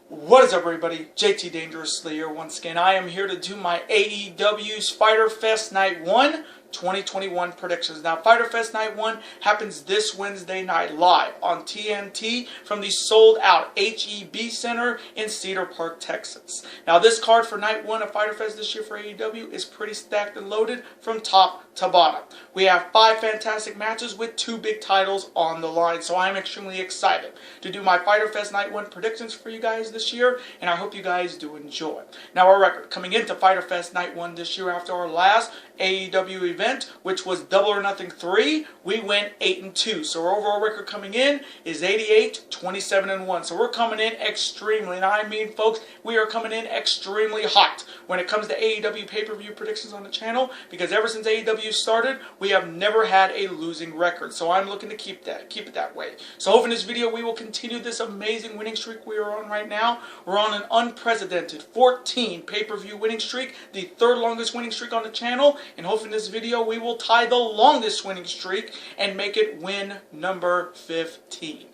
What is up, everybody? JT Dangerously here once again. I am here to do my AEW's Fyter Fest Night 1 2021 predictions. Now, Fyter Fest Night 1 happens this Wednesday night live on TNT from the sold-out HEB Center in Cedar Park, Texas. Now, this card for Night 1 of Fyter Fest this year for AEW is pretty stacked and loaded from top to bottom. We have 5 fantastic matches with 2 big titles on the line, so I'm extremely excited to do my Fyter Fest Night 1 predictions for you guys this year, and I hope you guys do enjoy. Now, our record coming into Fyter Fest Night 1 this year after our last AEW event, which was Double or Nothing 3, we went 8-2. So our overall record coming in is 88-27-1. So we're coming in extremely, and I mean, folks, we are coming in extremely hot when it comes to AEW pay-per-view predictions on the channel, because ever since AEW started, we have never had a losing record. So I'm looking to keep it that way. So hopefully in this video, we will continue this amazing winning streak we are on right now. We're on an unprecedented 14 pay-per-view winning streak, the 3rd longest winning streak on the channel. And hopefully in this video we will tie the longest winning streak and make it win number 15.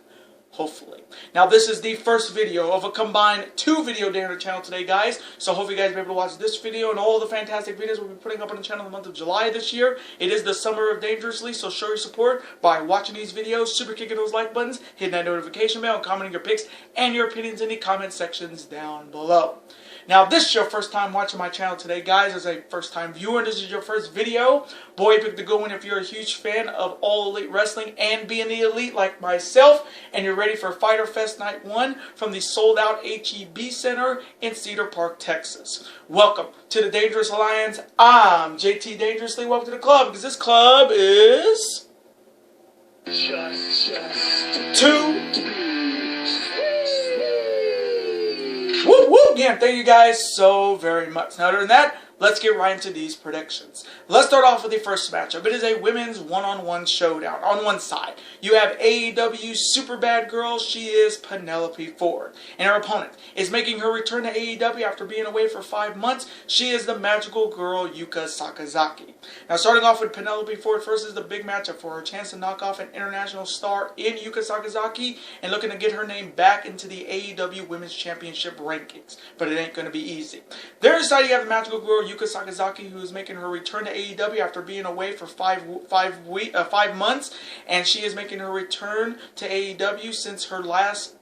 Hopefully. Now, this is the first video of a combined 2 video day on the channel today, guys. So hopefully you guys will be able to watch this video and all the fantastic videos we'll be putting up on the channel in the month of July this year. It is the summer of Dangerously, so show your support by watching these videos, super kicking those like buttons, hitting that notification bell, and commenting your picks and your opinions in the comment sections down below. Now, if this is your first time watching my channel today, guys, as a first-time viewer, and this is your first video, boy, you picked a good one if you're a huge fan of All Elite Wrestling and being the elite like myself, and you're ready for Fyter Fest Night 1 from the sold-out HEB Center in Cedar Park, Texas. Welcome to the Dangerous Alliance. I'm JT Dangerously. Welcome to the club, because this club is just 2. Whoop, whoop. Again, thank you guys so very much. Now, other than that, let's get right into these predictions. Let's start off with the first matchup. It is a women's one-on-one showdown. On one side, you have AEW's super bad girl. She is Penelope Ford. And her opponent is making her return to AEW after being away for 5 months. She is the magical girl, Yuka Sakazaki. Now, starting off with Penelope Ford first is the big matchup for her chance to knock off an international star in Yuka Sakazaki and looking to get her name back into the AEW Women's Championship rankings. But it ain't going to be easy. Their side, you have the magical girl, Yuka Sakazaki, who is making her return to AEW after being away for 5 months, and she is making her return to AEW since her last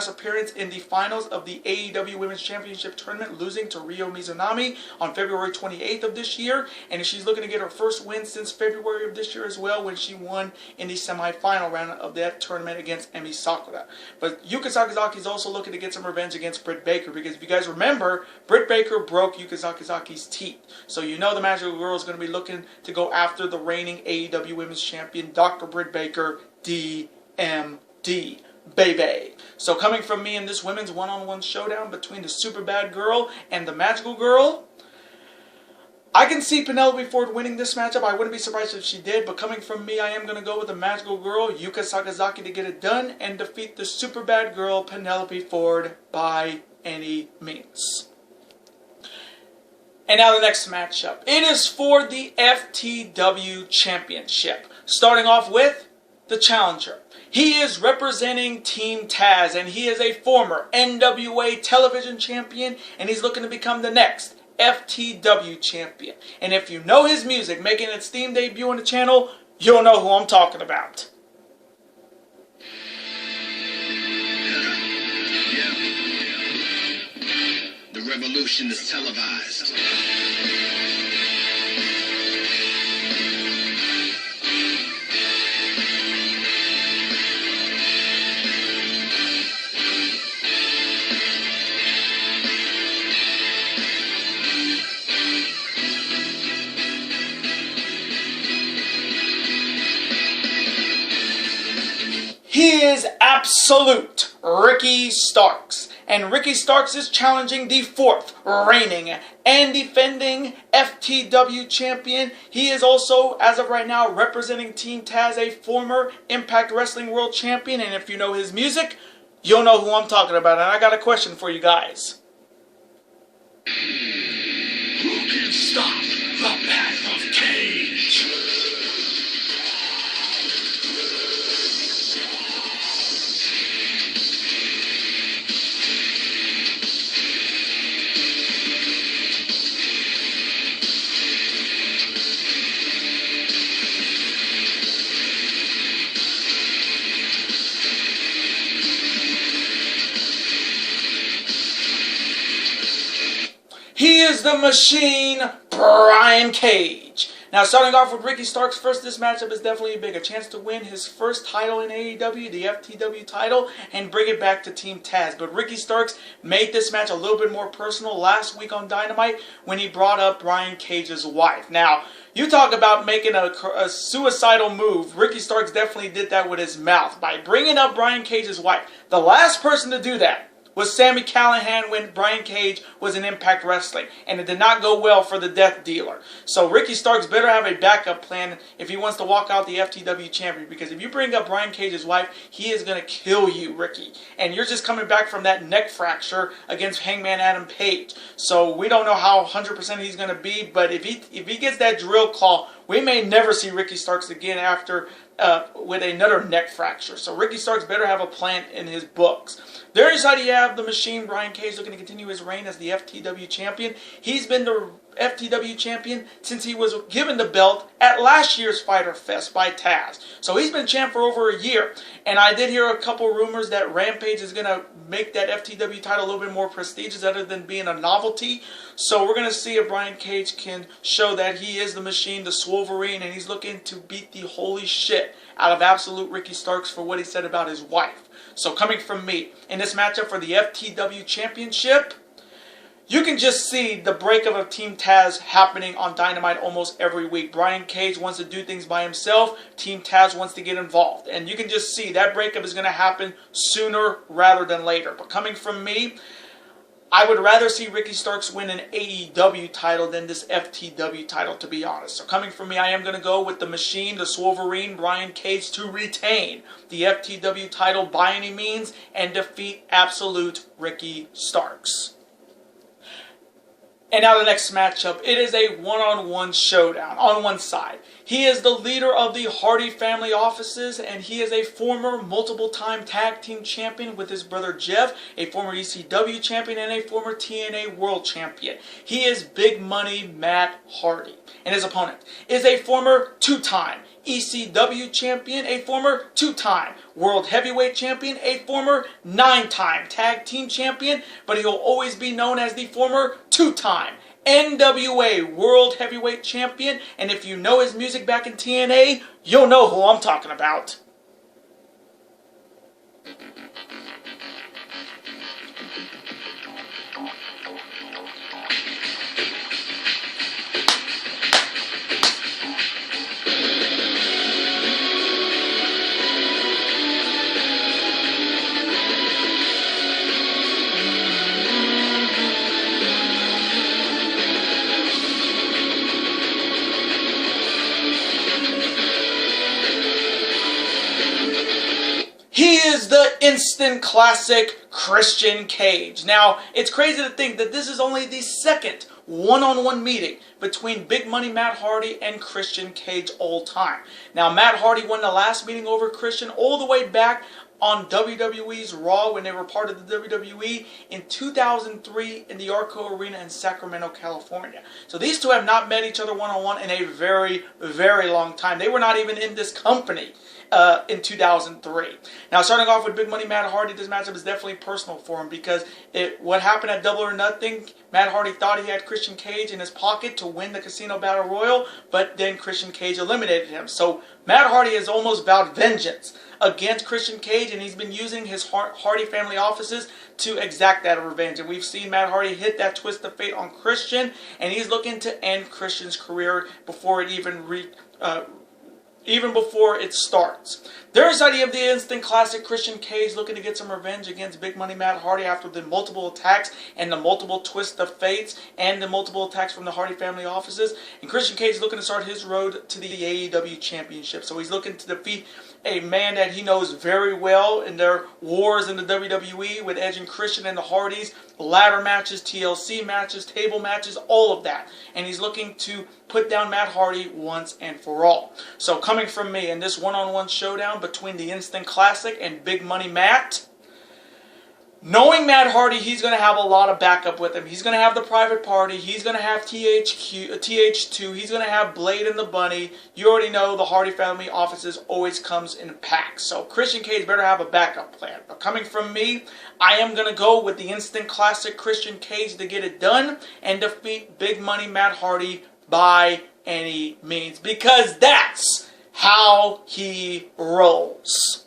appearance in the finals of the AEW Women's Championship Tournament, losing to Ryo Mizunami on February 28th of this year. And she's looking to get her first win since February of this year as well, when she won in the semifinal round of that tournament against Emi Sakura. But Yuka Sakazaki is also looking to get some revenge against Britt Baker, because if you guys remember, Britt Baker broke Yuka Sakazaki's teeth. So you know the Magical Girl is going to be looking to go after the reigning AEW Women's Champion, Dr. Britt Baker, DMD. Baby. So coming from me in this women's one-on-one showdown between the super bad girl and the magical girl, I can see Penelope Ford winning this matchup. I wouldn't be surprised if she did, but coming from me, I am going to go with the magical girl, Yuka Sakazaki, to get it done and defeat the super bad girl, Penelope Ford, by any means. And now the next matchup. It is for the FTW Championship. Starting off with the challenger. He is representing Team Taz, and he is a former NWA television champion, and he's looking to become the next FTW champion. And if you know his music making its theme debut on the channel, you'll know who I'm talking about. The revolution is televised. He is absolute Ricky Starks. And Ricky Starks is challenging the 4th reigning and defending FTW champion. He is also, as of right now, representing Team Taz, a former Impact Wrestling World Champion. And if you know his music, you'll know who I'm talking about. And I got a question for you guys. Who can stop the path of Cage? is the Machine, Brian Cage. Now, starting off with Ricky Starks first, this matchup is definitely big. A chance to win his first title in AEW, the FTW title, and bring it back to Team Taz. But Ricky Starks made this match a little bit more personal last week on Dynamite when he brought up Brian Cage's wife. Now, you talk about making a suicidal move. Ricky Starks definitely did that with his mouth by bringing up Brian Cage's wife. The last person to do that was Sami Callihan when Brian Cage was in Impact Wrestling, and it did not go well for the Death Dealer. So Ricky Starks better have a backup plan if he wants to walk out the FTW champion, because if you bring up Brian Cage's wife, he is going to kill you, Ricky. And you're just coming back from that neck fracture against Hangman Adam Page. So we don't know how 100% he's going to be, but if he gets that drill claw, we may never see Ricky Starks again after with another neck fracture. So Ricky Starks better have a plan in his books. There is how you have the Machine, Brian Cage, looking to continue his reign as the FTW champion. He's been the FTW champion since he was given the belt at last year's Fyter Fest by Taz. So he's been champ for over a year. And I did hear a couple rumors that Rampage is going to make that FTW title a little bit more prestigious other than being a novelty. So we're going to see if Brian Cage can show that he is the Machine, the Wolverine, and he's looking to beat the holy shit out of absolute Ricky Starks for what he said about his wife. So coming from me, in this matchup for the FTW Championship, you can just see the breakup of Team Taz happening on Dynamite almost every week. Brian Cage wants to do things by himself. Team Taz wants to get involved. And you can just see that breakup is going to happen sooner rather than later. But coming from me, I would rather see Ricky Starks win an AEW title than this FTW title, to be honest. So coming from me, I am going to go with the Machine, the Wolverine, Brian Cage, to retain the FTW title by any means and defeat absolute Ricky Starks. And now the next matchup, it is a one-on-one showdown. On one side, he is the leader of the Hardy family offices, and he is a former multiple-time tag team champion with his brother Jeff, a former ECW champion, and a former TNA world champion. He is Big Money Matt Hardy. And his opponent is a former two-time ECW champion, a former two-time World Heavyweight champion, a former 9-time Tag Team champion, but he'll always be known as the former two-time NWA World Heavyweight champion. And if you know his music back in TNA, you'll know who I'm talking about. He is the instant classic Christian Cage. Now, it's crazy to think that this is only the second one-on-one meeting between Big Money Matt Hardy and Christian Cage all time. Now, Matt Hardy won the last meeting over Christian all the way back on WWE's Raw when they were part of the WWE in 2003 in the Arco Arena in Sacramento, California. So these two have not met each other one-on-one in a very, very long time. They were not even in this company in 2003. Now, starting off with Big Money Matt Hardy, this matchup is definitely personal for him because what happened at Double or Nothing, Matt Hardy thought he had Christian Cage in his pocket to win the Casino Battle Royal, but then Christian Cage eliminated him. So Matt Hardy has almost vowed vengeance against Christian Cage, and he's been using his Hardy family offices to exact that revenge. And we've seen Matt Hardy hit that twist of fate on Christian, and he's looking to end Christian's career before it even before it starts. There's the idea of the instant classic Christian Cage looking to get some revenge against Big Money Matt Hardy after the multiple attacks and the multiple twists of fates and the multiple attacks from the Hardy family offices. And Christian Cage is looking to start his road to the AEW Championship. So he's looking to defeat a man that he knows very well in their wars in the WWE with Edge and Christian and the Hardys, ladder matches, TLC matches, table matches, all of that. And he's looking to put down Matt Hardy once and for all. So coming from me in this one-on-one showdown between the Instant Classic and Big Money Matt, Knowing Matt Hardy, he's going to have a lot of backup with him. He's going to have the Private Party. He's going to have TH2. He's going to have Blade and the Bunny. You already know the Hardy family offices always comes in packs. So Christian Cage better have a backup plan. But coming from me, I am going to go with the instant classic Christian Cage to get it done and defeat Big Money Matt Hardy by any means. Because that's how he rolls.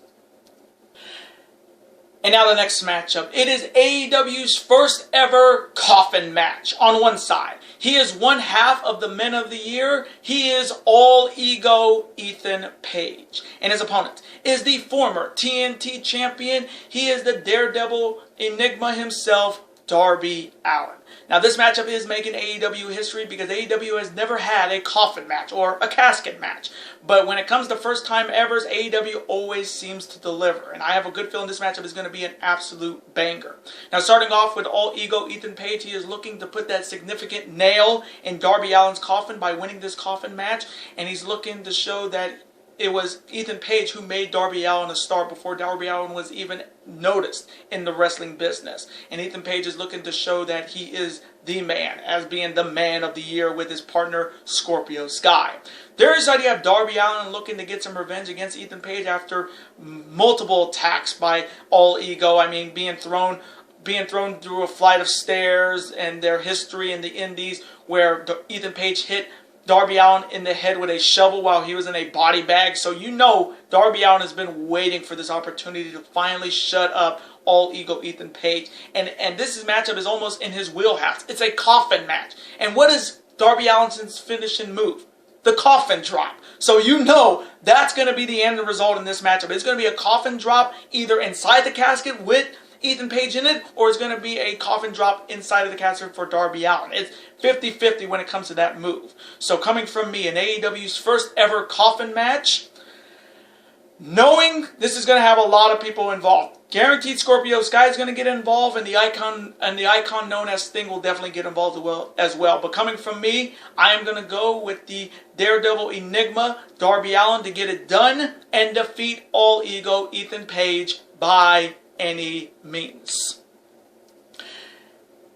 And now the next matchup. It is AEW's first ever Coffin match. On one side, he is one half of the Men of the Year. He is All Ego Ethan Page. And his opponent is the former TNT champion. He is the Daredevil Enigma himself, Darby Allin. Now this matchup is making AEW history because AEW has never had a coffin match or a casket match. But when it comes to first time evers, AEW always seems to deliver. And I have a good feeling this matchup is going to be an absolute banger. Now starting off with All Ego Ethan Page, he is looking to put that significant nail in Darby Allin's coffin by winning this coffin match. And he's looking to show that it was Ethan Page who made Darby Allin a star before Darby Allin was even noticed in the wrestling business. And Ethan Page is looking to show that he is the man, as being the Man of the Year with his partner Scorpio Sky. There is you have Darby Allin looking to get some revenge against Ethan Page after multiple attacks by All Ego. I mean, being thrown through a flight of stairs, and their history in the Indies where Ethan Page hit Darby Allin in the head with a shovel while he was in a body bag. So you know Darby Allin has been waiting for this opportunity to finally shut up All Ego Ethan Page. And this matchup is almost in his wheelhouse. It's a coffin match. And what is Darby Allin's finishing move? The coffin drop. So you know that's going to be the end result in this matchup. It's going to be a coffin drop either inside the casket with Ethan Page in it, or it's going to be a coffin drop inside of the casket for Darby Allin. It's 50-50 when it comes to that move. So coming from me, in AEW's first ever coffin match, knowing this is going to have a lot of people involved. Guaranteed Scorpio Sky is going to get involved, and the icon known as Sting will definitely get involved as well. But coming from me, I am going to go with the Daredevil Enigma, Darby Allin, to get it done and defeat All Ego Ethan Page by any means.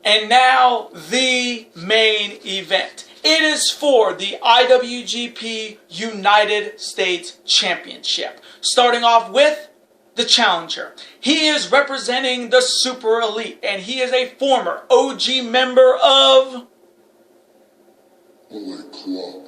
And now the main event. It is for the IWGP United States Championship. Starting off with the challenger. He is representing the Super Elite, and he is a former OG member of Bullet Club.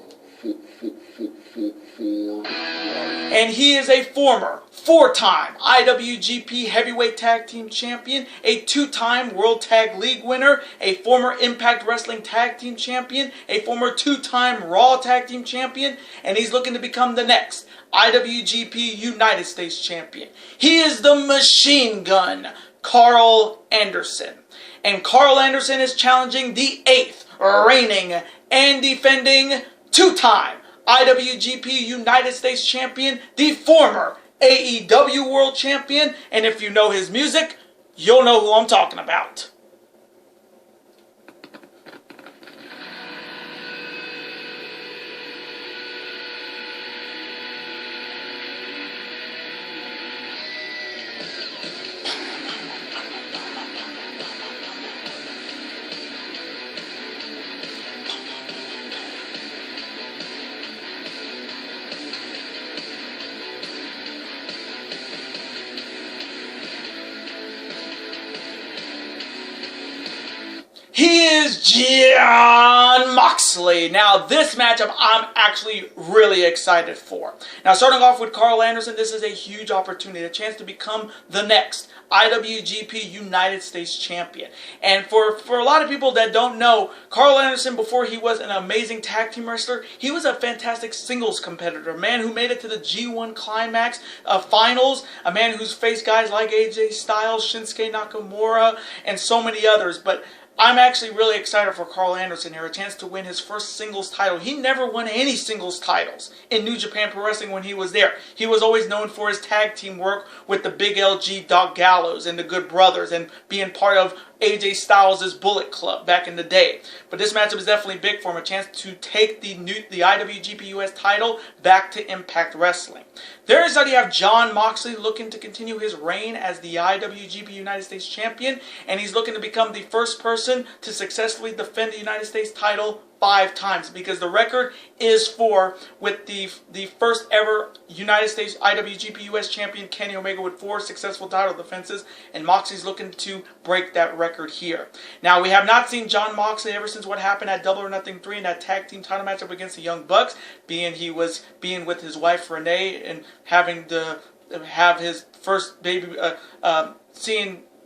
And he is a former four-time IWGP Heavyweight Tag Team Champion, a two-time World Tag League winner, a former Impact Wrestling Tag Team Champion, a former two-time Raw Tag Team Champion, and he's looking to become the next IWGP United States Champion. He is the Machine Gun, Karl Anderson. And Karl Anderson is challenging the 8th reigning and defending two-time IWGP United States Champion, the former AEW World Champion, and if you know his music, you'll know who I'm talking about. He is Jon Moxley. Now, this matchup I'm actually really excited for. Now, starting off with Karl Anderson, this is a huge opportunity, a chance to become the next IWGP United States Champion. And for a lot of people that don't know, Karl Anderson, before he was an amazing tag team wrestler, he was a fantastic singles competitor. A man who made it to the G1 Climax finals. A man who's faced guys like AJ Styles, Shinsuke Nakamura, and so many others. But I'm actually really excited for Karl Anderson here, a chance to win his first singles title. He never won any singles titles in New Japan Pro Wrestling when he was there. He was always known for his tag team work with the Big LG, Doc Gallows, and the Good Brothers, and being part of AJ Styles' Bullet Club back in the day. But this matchup is definitely big for him, a chance to take the IWGP US title back to Impact Wrestling. There is that you have Jon Moxley looking to continue his reign as the IWGP United States Champion, and he's looking to become the first person to successfully defend the United States title 5 times, because the record is 4 with the first ever United States IWGP US Champion Kenny Omega with 4 successful title defenses, and Moxley's looking to break that record here. Now, we have not seen Jon Moxley ever since what happened at Double or Nothing 3 in that tag team title matchup against the Young Bucks, being with his wife Renee and having to have his first baby,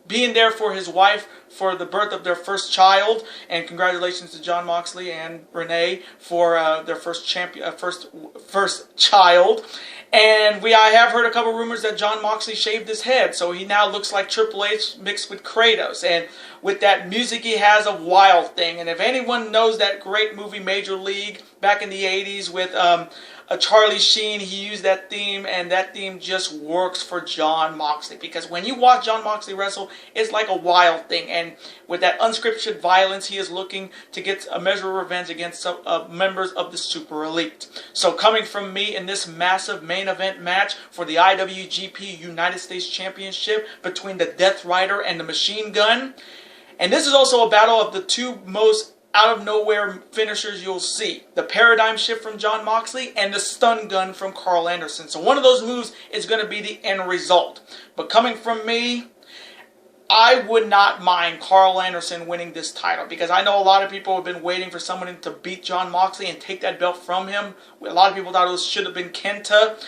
being there for his wife for the birth of their first child, and congratulations to Jon Moxley and Renee for their first child. And I have heard a couple rumors that Jon Moxley shaved his head, so he now looks like Triple H mixed with Kratos, and with that music he has of Wild Thing. And if anyone knows that great movie Major League back in the 80s with Charlie Sheen, he used that theme, and that theme just works for Jon Moxley, because when you watch Jon Moxley wrestle, it's like a Wild Thing, and with that unscripted violence, he is looking to get a measure of revenge against some members of the Super Elite. So coming from me in this massive main event match for the IWGP United States Championship between the Death Rider and the Machine Gun, and this is also a battle of the 2 most out-of-nowhere finishers you'll see. The Paradigm Shift from Jon Moxley and the Stun Gun from Karl Anderson. So one of those moves is going to be the end result. But coming from me, I would not mind Karl Anderson winning this title, because I know a lot of people have been waiting for someone to beat Jon Moxley and take that belt from him. A lot of people thought it should have been Kenta.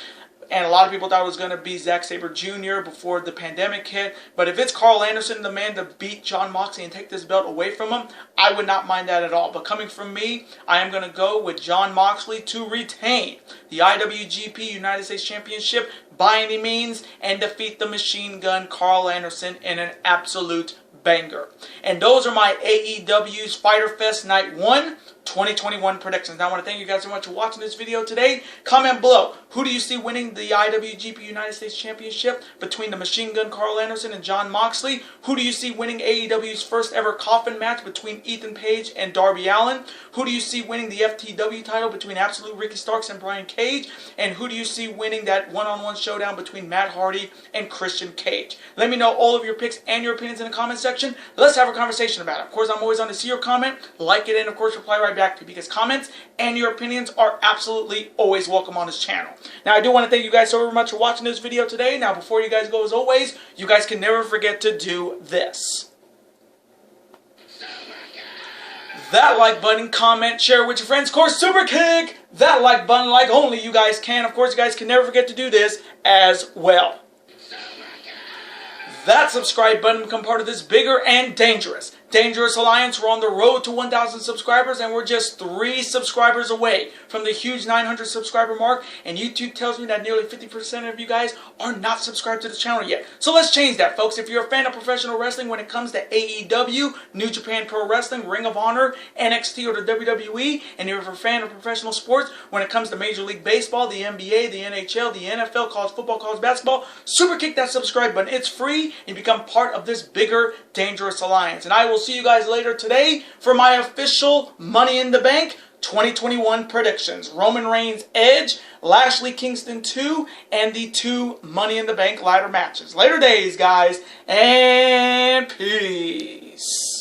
And a lot of people thought it was going to be Zack Sabre Jr. before the pandemic hit. But if it's Karl Anderson, the man to beat Jon Moxley and take this belt away from him, I would not mind that at all. But coming from me, I am going to go with Jon Moxley to retain the IWGP United States Championship by any means and defeat the Machine Gun Karl Anderson in an absolute banger. And those are my AEW's Fyter Fest Night 1 2021 predictions. Now, I want to thank you guys so much for watching this video today. Comment below, who do you see winning the IWGP United States Championship between the Machine Gun Karl Anderson and Jon Moxley? Who do you see winning AEW's first ever Coffin match between Ethan Page and Darby Allin? Who do you see winning the FTW title between Absolute Ricky Starks and Brian Cage? And who do you see winning that one-on-one showdown between Matt Hardy and Christian Cage? Let me know all of your picks and your opinions in the comment section. Let's have a conversation about it. Of course, I'm always on to see your comment, like it, and of course reply right back to you, because comments and your opinions are absolutely always welcome on this channel. Now, I do want to thank you guys so very much for watching this video today. Now, before you guys go, as always, you guys can never forget to do this. That like button, comment, share with your friends. Of course, super kick that like button like only you guys can. Of course, you guys can never forget to do this as well. That subscribe button become part of this bigger and dangerous alliance. We're on the road to 1,000 subscribers, and we're just 3 subscribers away from the huge 900 subscriber mark, and YouTube tells me that nearly 50% of you guys are not subscribed to the channel yet. So let's change that, folks. If you're a fan of professional wrestling when it comes to AEW, New Japan Pro Wrestling, Ring of Honor, NXT, or the WWE, and if you're a fan of professional sports when it comes to Major League Baseball, the NBA, the NHL, the NFL, college football, college basketball, super kick that subscribe button. It's free, and become part of this bigger, dangerous alliance. And I will see you guys later today for my official Money in the Bank 2021 predictions. Roman Reigns Edge, Lashley Kingston 2, and the 2 Money in the Bank ladder matches. Later days, guys, and peace.